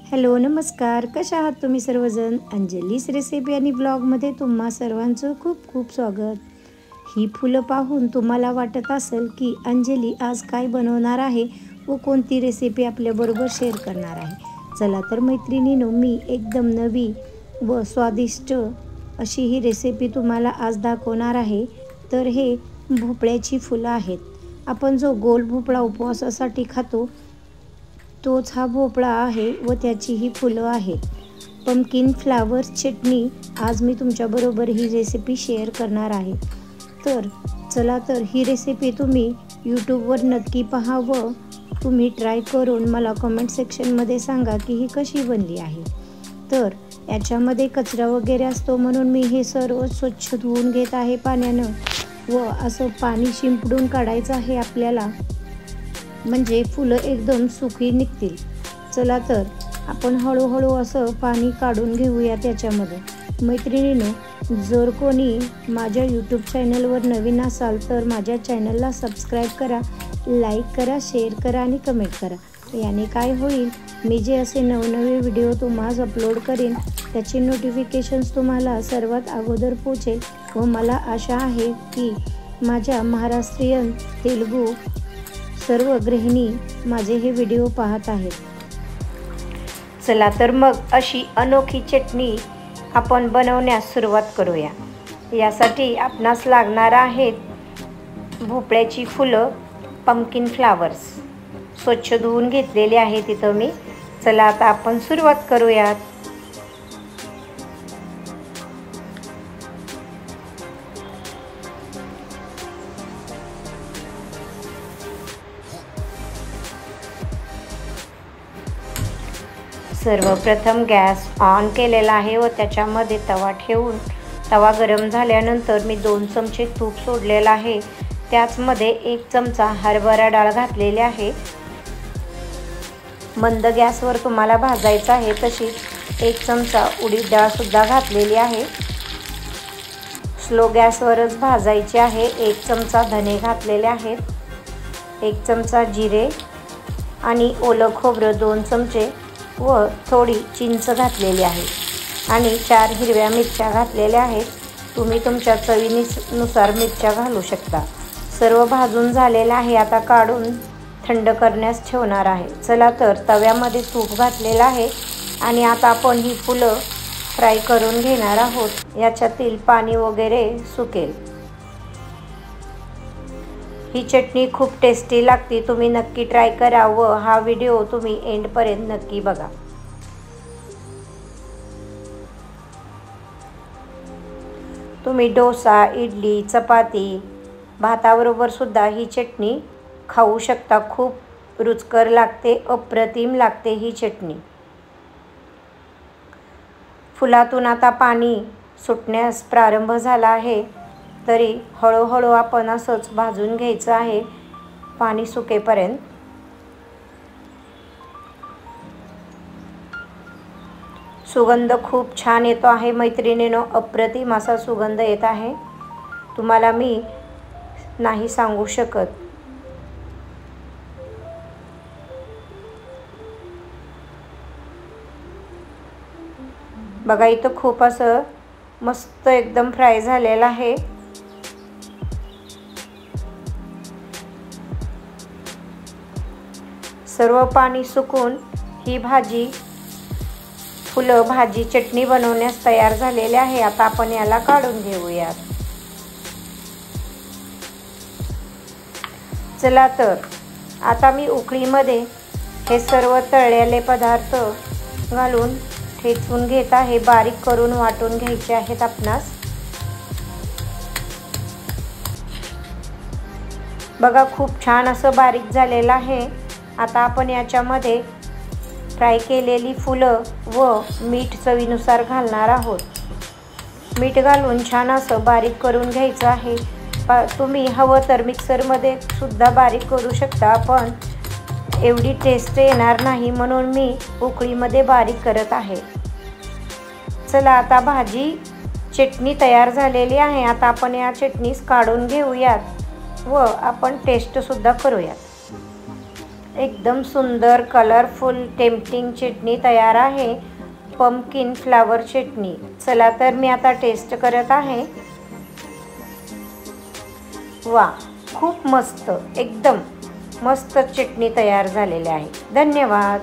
Hello नमस्कार, कशा आहात तुम्ही सर्वजण? अंजलीस रेसिपी आणि ब्लॉगमध्ये तुम्हा सर्वांचं खूप खूप स्वागत. ही फुलं पाहून तुम्हाला वाटत असेल की अंजली आज काय बनवणार आहे व कोणती रेसिपी आपल्याबरोबर शेअर करणार आहे. चला तर मैत्रिणींनो, मी एकदम नवी व स्वादिष्ट अशी ही रेसिपी तुम्हाला आज दाखवणार आहे. तर हे भोपळ्याची फुलं आहेत. आपण जो गोल भोपळा उपवासासाठी खातो तोच हा भोपळा आहे व त्याची ही फुलं आहेत. पंपकिन फ्लावर चटणी आज मी तुमच्याबरोबर ही रेसिपी शेअर करणार आहे. तर चला तर ही रेसिपी तुम्ही यूट्यूबवर नक्की पहा व तुम्ही ट्राय करून मला कमेंट सेक्शनमध्ये सांगा की ही कशी बनली आहे. तर याच्यामध्ये कचरा वगैरे असतो म्हणून मी हे सर्व स्वच्छ धुवून घेत आहे पाण्यानं व असं पाणी शिंपडून काढायचं आहे आपल्याला, म्हणजे फुलं एकदम सुकी निघतील. चला तर आपण हळूहळू असं पाणी काढून घेऊया त्याच्यामध्ये. मैत्रिणींनो, जर कोणी माझ्या यूट्यूब चॅनलवर नवीन असाल तर माझ्या चॅनलला सबस्क्राईब करा, लाईक करा, शेअर करा आणि कमेंट करा. याने काय होईल, मी जे असे नवनवे व्हिडिओ तुम्हाला अपलोड करेन त्याची नोटिफिकेशन्स तुम्हाला सर्वात अगोदर पोचेल व मला आशा आहे की माझ्या महाराष्ट्रीयन, तेलुगू सर्व गृहिणी माझे हे व्हिडिओ पाहत आहेत. चला तर मग अशी अनोखी चटणी आपण बनवण्यास सुरुवात करूया. यासाठी आपणास लागणार आहेत भोपळ्याची फुलं, पंपकिन फ्लावर्स स्वच्छ धुवून घेतलेले आहे तिथं मी. चला आता आपण सुरुवात करूयात. सर्वप्रथम गॅस ऑन केलेला आहे व त्याच्यामध्ये तवा ठेवून तवा गरम झाल्यानंतर मी 2 चमचे तूप सोडलेलं आहे. त्याचमध्ये 1 चमचा हरभरा डाळ घातलेली आहे. मंद गॅसवर तुम्हाला भाजायचं आहे. तशीच 1 चमचा उडीद डाळसुद्धा घातलेली आहे. स्लो गॅसवरच भाजायची आहे. 1 चमचा धने घातलेले आहेत, 1 चमचा जिरे आणि ओलं खोबरं 2 चमचे व थोडी चिंच घातलेली आहे आणि 4 हिरव्या मिरच्या घातलेल्या आहेत. तुम्ही तुमच्या चवीनुसार मिरच्या घालू शकता. सर्व भाजून झालेलं आहे. आता काढून थंड करण्यास ठेवणार आहे. चला तर तव्यामध्ये तूप घातलेलं आहे आणि आता आपण ही फुलं फ्राय करून घेणार आहोत. याच्यातील पाणी वगैरे सुकेल. ही चटणी खूप टेस्टी लागते. तुम्ही नक्की ट्राय करा व हा व्हिडिओ तुम्ही एंडपर्यंत नक्की बघा. तुम्ही डोसा, इडली, चपाती, भाताबरोबर सुद्धा ही चटणी खाऊ शकता. खूप रुचकर लागते, अप्रतिम लागते ही चटणी. फुलातून आता पाणी सुटण्यास प्रारंभ झाला आहे, तरी हळूहळू आपण असंच भाजून घ्यायचं आहे पाणी सुकेपर्यंत. सुगंध खूप छान येतो आहे मैत्रिणींनो, अप्रतिम असा सुगंध येत आहे. तुम्हाला मी नाही सांगू शकत. बघा, इथं खूप असं मस्त एकदम फ्राय झालेलं आहे. सर्व पाणी सुकून ही भाजी, फुलं भाजी चटणी बनवण्यास तयार झालेली आहे. आता आपण याला काढून घेऊयात. चला तर आता मी उकळीमध्ये हे सर्व तळलेले पदार्थ घालून ठेचून घेत आहे. बारीक करून वाटून घ्यायचे आहेत आपणास. बघा, खूप छान असं बारीक झालेलं आहे. आता आपण याच्यामध्ये फ्राय केलेली फुलं व मीठ चवीनुसार घालणार आहोत. मीठ घालून छान असं बारीक करून घ्यायचं आहे. तुम्ही हवं तर मिक्सरमध्ये सुद्धा बारीक करू शकता, पण एवढी टेस्ट येणार नाही म्हणून मी उकळीमध्ये बारीक करत आहे. चला, आता भाजी चटणी तयार झालेली आहे. आता आपण या चटणीस काढून घेऊयात व आपण टेस्टसुद्धा करूयात. एकदम सुंदर कलरफुल टेम्पटिंग चटणी तयार आहे, पंपकिन फ्लावर चटणी. चला तर मी आता टेस्ट करत आहे. वा, खूप मस्त, एकदम मस्त चटणी तयार झालेली आहे. धन्यवाद.